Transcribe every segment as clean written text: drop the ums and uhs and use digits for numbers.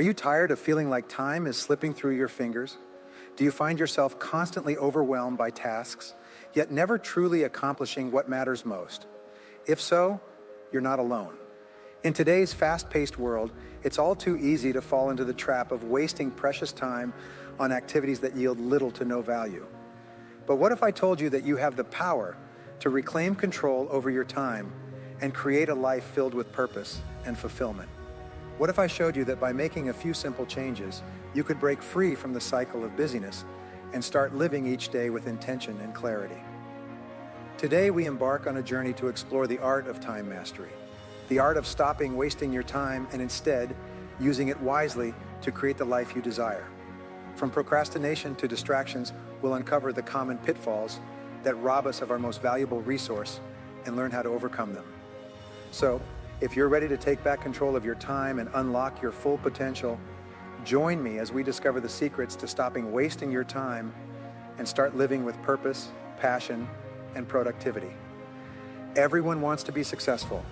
Are you tired of feeling like time is slipping through your fingers? Do you find yourself constantly overwhelmed by tasks, yet never truly accomplishing what matters most? If so, you're not alone. In today's fast-paced world, it's all too easy to fall into the trap of wasting precious time on activities that yield little to no value. But what if I told you that you have the power to reclaim control over your time and create a life filled with purpose and fulfillment? What if I showed you that by making a few simple changes, you could break free from the cycle of busyness and start living each day with intention and clarity? Today, we embark on a journey to explore the art of time mastery, the art of stopping wasting your time and instead using it wisely to create the life you desire. From procrastination to distractions, we'll uncover the common pitfalls that rob us of our most valuable resource and learn how to overcome them. So, if you're ready to take back control of your time and unlock your full potential, join me as we discover the secrets to stopping wasting your time and start living with purpose, passion, and productivity. Everyone wants to be successful,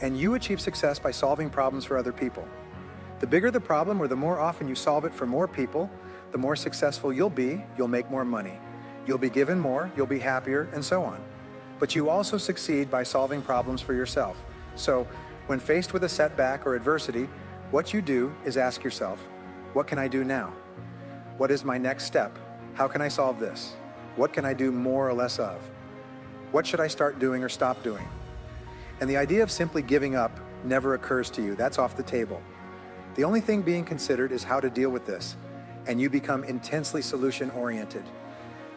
and you achieve success by solving problems for other people. The bigger the problem, or the more often you solve it for more people, the more successful you'll be. You'll make more money. You'll be given more, you'll be happier, and so on. But you also succeed by solving problems for yourself. So, when faced with a setback or adversity, what you do is ask yourself, what can I do now? What is my next step? How can I solve this? What can I do more or less of? What should I start doing or stop doing? And the idea of simply giving up never occurs to you. That's off the table. The only thing being considered is how to deal with this, and you become intensely solution-oriented.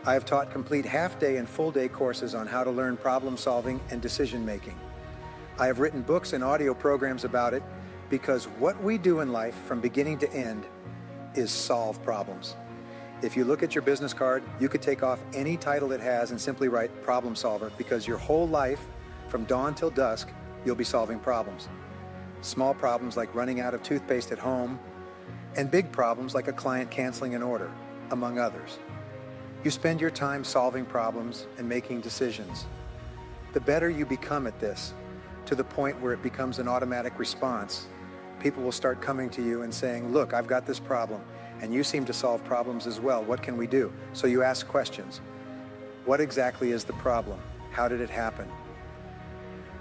I have taught complete half-day and full-day courses on how to learn problem-solving and decision-making. I have written books and audio programs about it because what we do in life from beginning to end is solve problems. If you look at your business card, you could take off any title it has and simply write problem solver, because your whole life, from dawn till dusk, you'll be solving problems. Small problems like running out of toothpaste at home, and big problems like a client canceling an order, among others. You spend your time solving problems and making decisions. The better you become at this, to the point where it becomes an automatic response, people will start coming to you and saying, look, I've got this problem, and you seem to solve problems as well. What can we do? So you ask questions. What exactly is the problem? How did it happen?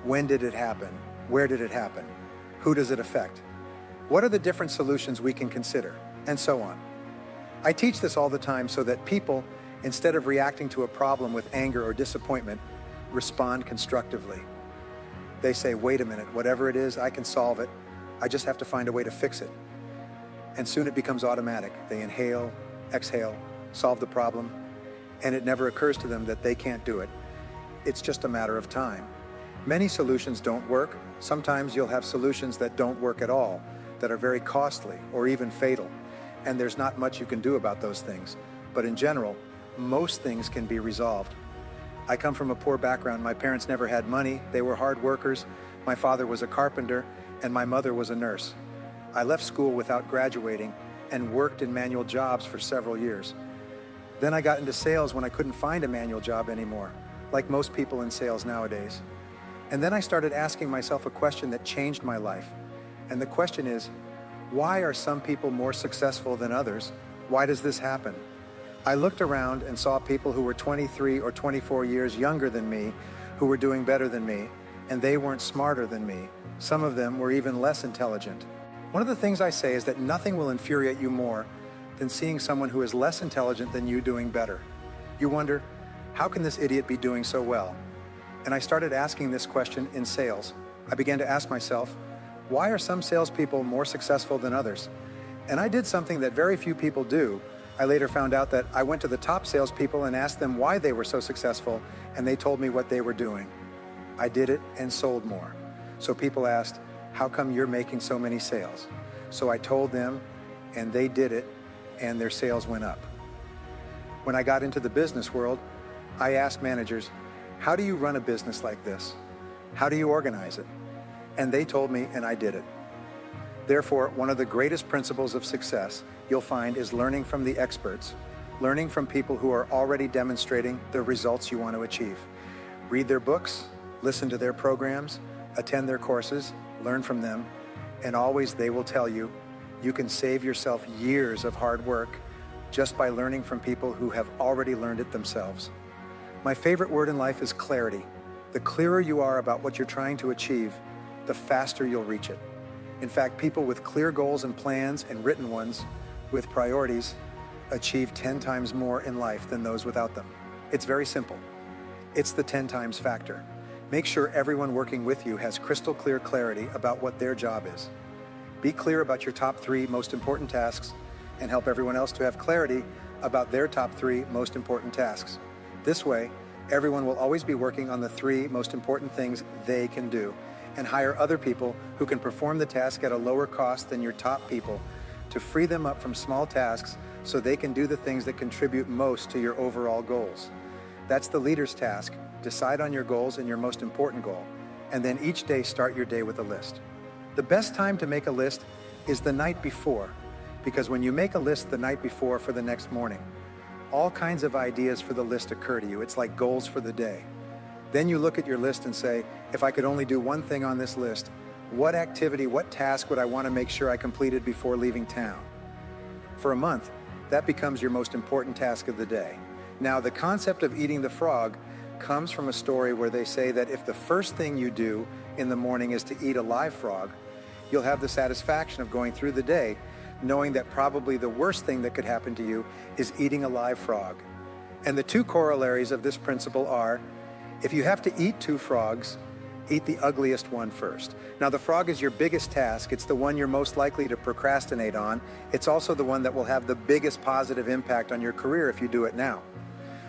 When did it happen? Where did it happen? Who does it affect? What are the different solutions we can consider? And so on. I teach this all the time so that people, instead of reacting to a problem with anger or disappointment, respond constructively. They say, wait a minute, whatever it is, I can solve it. I just have to find a way to fix it. And soon it becomes automatic. They inhale, exhale, solve the problem, and it never occurs to them that they can't do it. It's just a matter of time. Many solutions don't work. Sometimes you'll have solutions that don't work at all, that are very costly or even fatal, and there's not much you can do about those things. But in general, most things can be resolved. I come from a poor background. My parents never had money. They were hard workers. My father was a carpenter, and my mother was a nurse. I left school without graduating and worked in manual jobs for several years. Then I got into sales when I couldn't find a manual job anymore, like most people in sales nowadays. And then I started asking myself a question that changed my life. And the question is, why are some people more successful than others? Why does this happen? I looked around and saw people who were 23 or 24 years younger than me, who were doing better than me, and they weren't smarter than me. Some of them were even less intelligent. One of the things I say is that nothing will infuriate you more than seeing someone who is less intelligent than you doing better. You wonder, how can this idiot be doing so well? And I started asking this question in sales. I began to ask myself, why are some salespeople more successful than others? And I did something that very few people do. I later found out that I went to the top salespeople and asked them why they were so successful, and they told me what they were doing. I did it and sold more. So people asked, how come you're making so many sales? So I told them, and they did it, and their sales went up. When I got into the business world, I asked managers, how do you run a business like this? How do you organize it? And they told me, and I did it. Therefore, one of the greatest principles of success you'll find is learning from the experts, learning from people who are already demonstrating the results you want to achieve. Read their books, listen to their programs, attend their courses, learn from them, and always they will tell you, you can save yourself years of hard work just by learning from people who have already learned it themselves. My favorite word in life is clarity. The clearer you are about what you're trying to achieve, the faster you'll reach it. In fact, people with clear goals and plans and written ones with priorities achieve 10 times more in life than those without them. It's very simple. It's the 10 times factor. Make sure everyone working with you has crystal clear clarity about what their job is. Be clear about your top 3 most important tasks and help everyone else to have clarity about their top 3 most important tasks. This way, everyone will always be working on the 3 most important things they can do and hire other people who can perform the task at a lower cost than your top people to free them up from small tasks so they can do the things that contribute most to your overall goals. That's the leader's task. Decide on your goals and your most important goal, and then each day start your day with a list. The best time to make a list is the night before, because when you make a list the night before for the next morning, all kinds of ideas for the list occur to you. It's like goals for the day. Then you look at your list and say, if I could only do one thing on this list, what activity, what task would I want to make sure I completed before leaving town? For a month, that becomes your most important task of the day. Now, the concept of eating the frog comes from a story where they say that if the first thing you do in the morning is to eat a live frog, you'll have the satisfaction of going through the day knowing that probably the worst thing that could happen to you is eating a live frog. And the 2 corollaries of this principle are, if you have to eat 2 frogs, eat the ugliest one first. Now, the frog is your biggest task. It's the one you're most likely to procrastinate on. It's also the one that will have the biggest positive impact on your career if you do it now.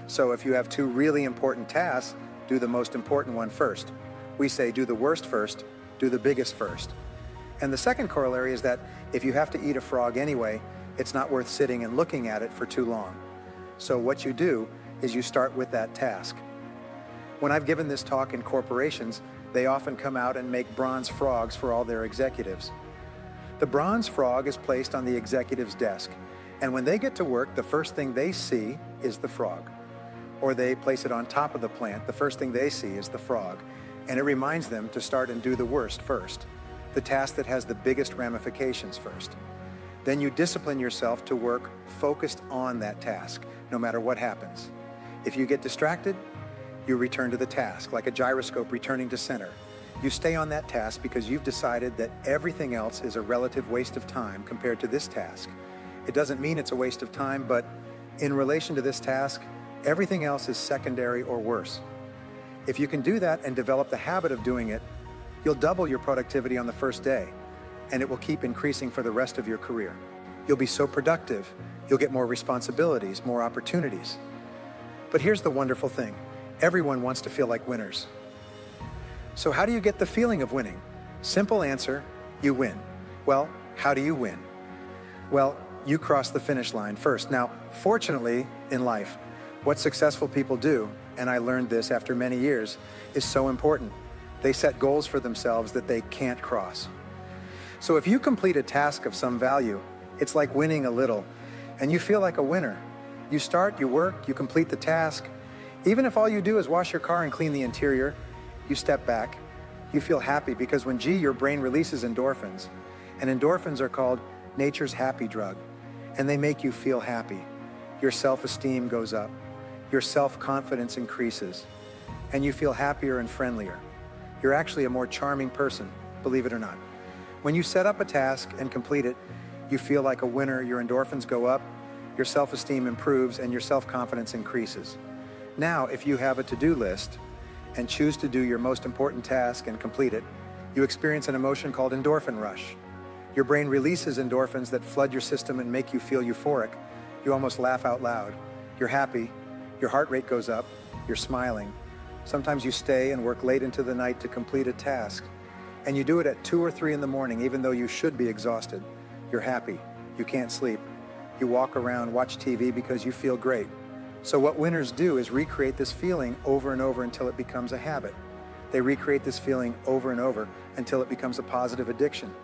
So if you have 2 really important tasks, do the most important one first. We say do the worst first, do the biggest first. And the second corollary is that if you have to eat a frog anyway, it's not worth sitting and looking at it for too long. So what you do is you start with that task. When I've given this talk in corporations, they often come out and make bronze frogs for all their executives. The bronze frog is placed on the executive's desk, and when they get to work, the first thing they see is the frog. Or they place it on top of the plant, the first thing they see is the frog, and it reminds them to start and do the worst first, the task that has the biggest ramifications first. Then you discipline yourself to work focused on that task, no matter what happens. If you get distracted, you return to the task, like a gyroscope returning to center. You stay on that task because you've decided that everything else is a relative waste of time compared to this task. It doesn't mean it's a waste of time, but in relation to this task, everything else is secondary or worse. If you can do that and develop the habit of doing it, you'll double your productivity on the first day, and it will keep increasing for the rest of your career. You'll be so productive, you'll get more responsibilities, more opportunities. But here's the wonderful thing. Everyone wants to feel like winners. So how do you get the feeling of winning? Simple answer, you win. Well, how do you win? Well, you cross the finish line first. Now, fortunately, in life, what successful people do, and I learned this after many years, is so important. They set goals for themselves that they can't cross. So if you complete a task of some value, it's like winning a little, and you feel like a winner. You start, you work, you complete the task. Even if all you do is wash your car and clean the interior, you step back, you feel happy because when your brain releases endorphins, and endorphins are called nature's happy drug, and they make you feel happy. Your self-esteem goes up. Your self-confidence increases, and you feel happier and friendlier. You're actually a more charming person, believe it or not. When you set up a task and complete it, you feel like a winner, your endorphins go up, your self-esteem improves, and your self-confidence increases. Now, if you have a to-do list and choose to do your most important task and complete it, you experience an emotion called endorphin rush. Your brain releases endorphins that flood your system and make you feel euphoric. You almost laugh out loud. You're happy. Your heart rate goes up, you're smiling. Sometimes you stay and work late into the night to complete a task, and you do it at 2 or 3 in the morning, even though you should be exhausted. You're happy, you can't sleep. You walk around, watch TV because you feel great. So what winners do is recreate this feeling over and over until it becomes a habit. They recreate this feeling over and over until it becomes a positive addiction.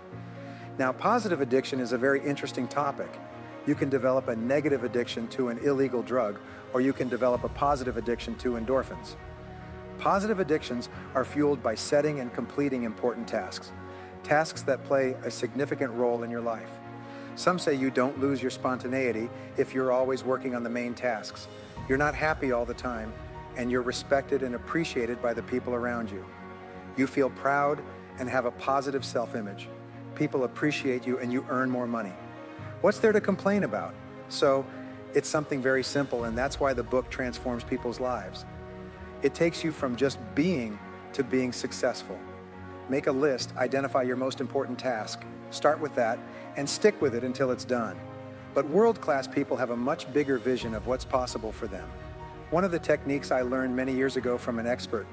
Now, positive addiction is a very interesting topic. You can develop a negative addiction to an illegal drug, or you can develop a positive addiction to endorphins. Positive addictions are fueled by setting and completing important tasks, tasks that play a significant role in your life. Some say you don't lose your spontaneity if you're always working on the main tasks. You're not happy all the time, and you're respected and appreciated by the people around you. You feel proud and have a positive self-image. People appreciate you and you earn more money. What's there to complain about? So, it's something very simple, and that's why the book transforms people's lives. It takes you from just being to being successful. Make a list, identify your most important task, start with that, and stick with it until it's done. But world-class people have a much bigger vision of what's possible for them. One of the techniques I learned many years ago from an expert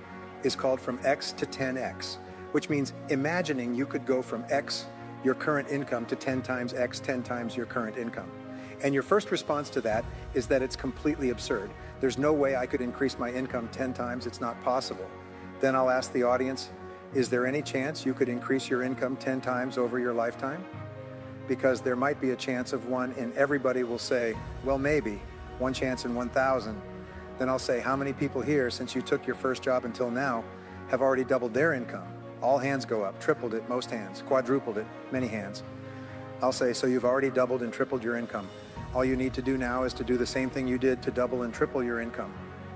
is called from X to 10X, which means imagining you could go from X, your current income, to 10 times X, 10 times your current income. And your first response to that is that it's completely absurd. There's no way I could increase my income 10 times, it's not possible. Then I'll ask the audience, is there any chance you could increase your income 10 times over your lifetime? Because there might be a chance of one, and everybody will say, well, maybe, one chance in 1,000. Then I'll say, how many people here, since you took your first job until now, have already doubled their income? All hands go up, tripled it, most hands, quadrupled it, many hands. I'll say, so you've already doubled and tripled your income. All you need to do now is to do the same thing you did to double and triple your income,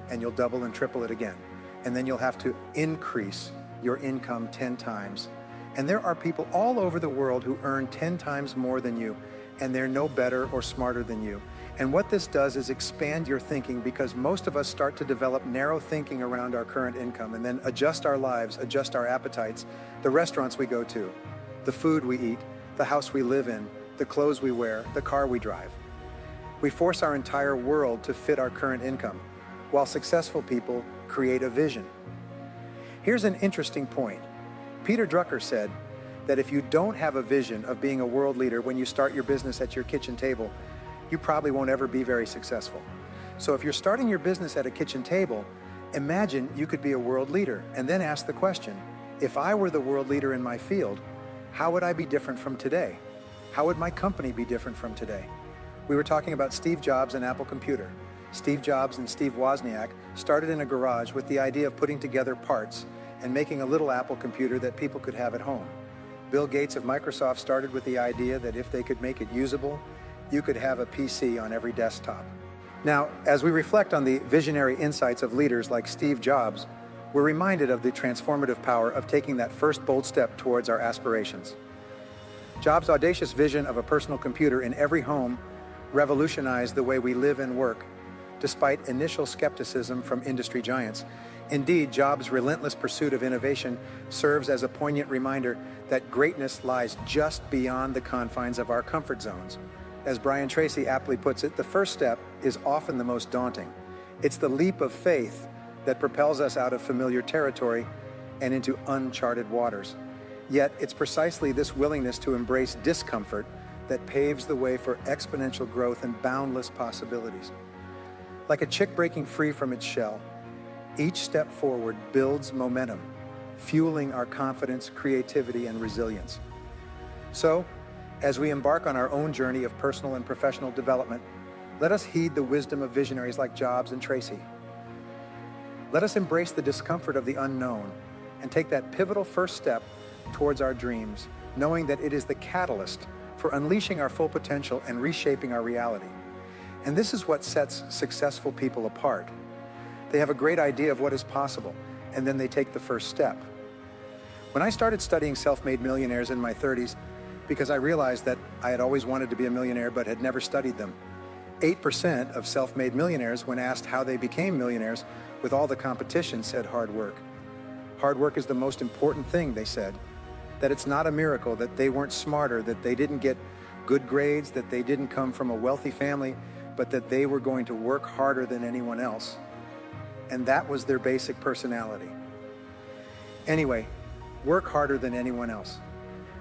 and you'll double and triple it again. And then you'll have to increase your income 10 times. And there are people all over the world who earn 10 times more than you, and they're no better or smarter than you. And what this does is expand your thinking, because most of us start to develop narrow thinking around our current income and then adjust our lives, adjust our appetites, the restaurants we go to, the food we eat, the house we live in, the clothes we wear, the car we drive. We force our entire world to fit our current income, while successful people create a vision. Here's an interesting point. Peter Drucker said that if you don't have a vision of being a world leader when you start your business at your kitchen table, you probably won't ever be very successful. So if you're starting your business at a kitchen table, imagine you could be a world leader, and then ask the question, if I were the world leader in my field, how would I be different from today? How would my company be different from today? We were talking about Steve Jobs and Apple Computer. Steve Jobs and Steve Wozniak started in a garage with the idea of putting together parts and making a little Apple computer that people could have at home. Bill Gates of Microsoft started with the idea that if they could make it usable, you could have a PC on every desktop. Now, as we reflect on the visionary insights of leaders like Steve Jobs, we're reminded of the transformative power of taking that first bold step towards our aspirations. Jobs' audacious vision of a personal computer in every home revolutionized the way we live and work, despite initial skepticism from industry giants. Indeed, Jobs' relentless pursuit of innovation serves as a poignant reminder that greatness lies just beyond the confines of our comfort zones. As Brian Tracy aptly puts it, the first step is often the most daunting. It's the leap of faith that propels us out of familiar territory and into uncharted waters. Yet, it's precisely this willingness to embrace discomfort that paves the way for exponential growth and boundless possibilities. Like a chick breaking free from its shell, each step forward builds momentum, fueling our confidence, creativity, and resilience. So, as we embark on our own journey of personal and professional development, let us heed the wisdom of visionaries like Jobs and Tracy. Let us embrace the discomfort of the unknown and take that pivotal first step towards our dreams, knowing that it is the catalyst for unleashing our full potential and reshaping our reality. And this is what sets successful people apart. They have a great idea of what is possible, and then they take the first step. When I started studying self-made millionaires in my 30s, because I realized that I had always wanted to be a millionaire but had never studied them, 8% of self-made millionaires, when asked how they became millionaires with all the competition, said hard work. Hard work is the most important thing, they said. That it's not a miracle, that they weren't smarter, that they didn't get good grades, that they didn't come from a wealthy family, but that they were going to work harder than anyone else. And that was their basic personality. Anyway, work harder than anyone else.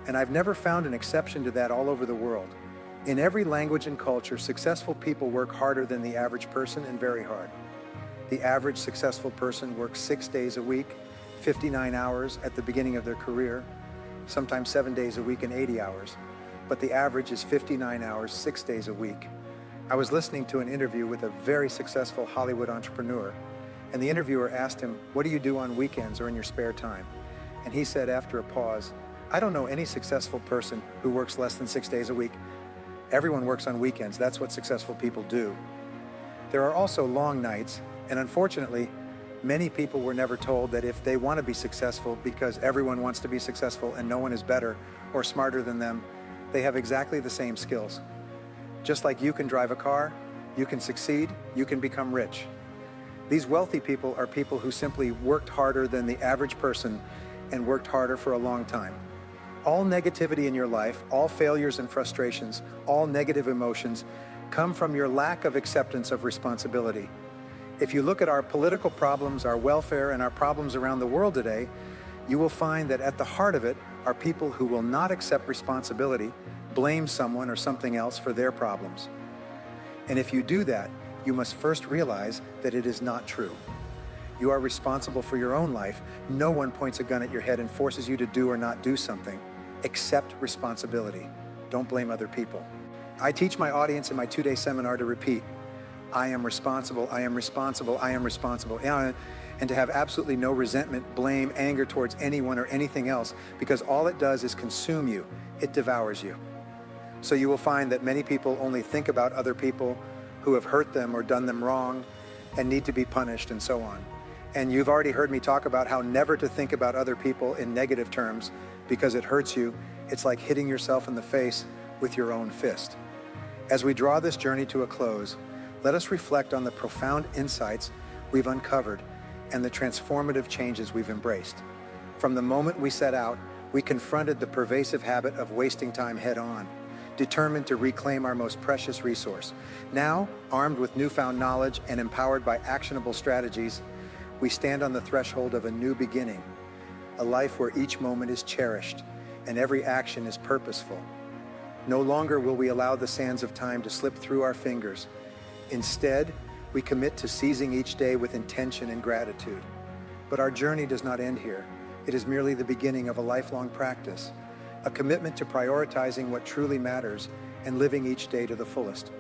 And I've never found an exception to that all over the world. In every language and culture, successful people work harder than the average person, and very hard. The average successful person works 6 days a week, 59 hours at the beginning of their career, sometimes 7 days a week and 80 hours. But the average is 59 hours, 6 days a week. I was listening to an interview with a very successful Hollywood entrepreneur, and the interviewer asked him, "What do you do on weekends or in your spare time?" And he said after a pause, "I don't know any successful person who works less than 6 days a week. Everyone works on weekends. That's what successful people do. There are also long nights, and unfortunately, many people were never told that if they want to be successful because everyone wants to be successful and no one is better or smarter than them, they have exactly the same skills. Just like you can drive a car, you can succeed, you can become rich. These wealthy people are people who simply worked harder than the average person and worked harder for a long time. All negativity in your life, all failures and frustrations, all negative emotions come from your lack of acceptance of responsibility. If you look at our political problems, our welfare, and our problems around the world today, you will find that at the heart of it are people who will not accept responsibility, blame someone or something else for their problems. And if you do that, you must first realize that it is not true. You are responsible for your own life. No one points a gun at your head and forces you to do or not do something. Accept responsibility. Don't blame other people. I teach my audience in my 2-day seminar to repeat, I am responsible, I am responsible, I am responsible. And to have absolutely no resentment, blame, anger towards anyone or anything else, because all it does is consume you. It devours you. So you will find that many people only think about other people who have hurt them or done them wrong and need to be punished and so on. And you've already heard me talk about how never to think about other people in negative terms because it hurts you. It's like hitting yourself in the face with your own fist. As we draw this journey to a close, let us reflect on the profound insights we've uncovered and the transformative changes we've embraced. From the moment we set out, we confronted the pervasive habit of wasting time head on, determined to reclaim our most precious resource. Now, armed with newfound knowledge and empowered by actionable strategies, we stand on the threshold of a new beginning, a life where each moment is cherished and every action is purposeful. No longer will we allow the sands of time to slip through our fingers. Instead, we commit to seizing each day with intention and gratitude. But our journey does not end here. It is merely the beginning of a lifelong practice, a commitment to prioritizing what truly matters and living each day to the fullest.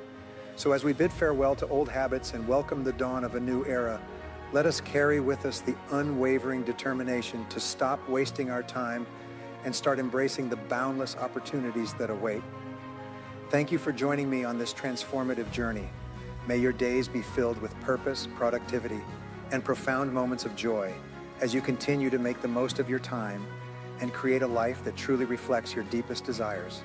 So as we bid farewell to old habits and welcome the dawn of a new era, let us carry with us the unwavering determination to stop wasting our time and start embracing the boundless opportunities that await. Thank you for joining me on this transformative journey. May your days be filled with purpose, productivity, and profound moments of joy as you continue to make the most of your time and create a life that truly reflects your deepest desires.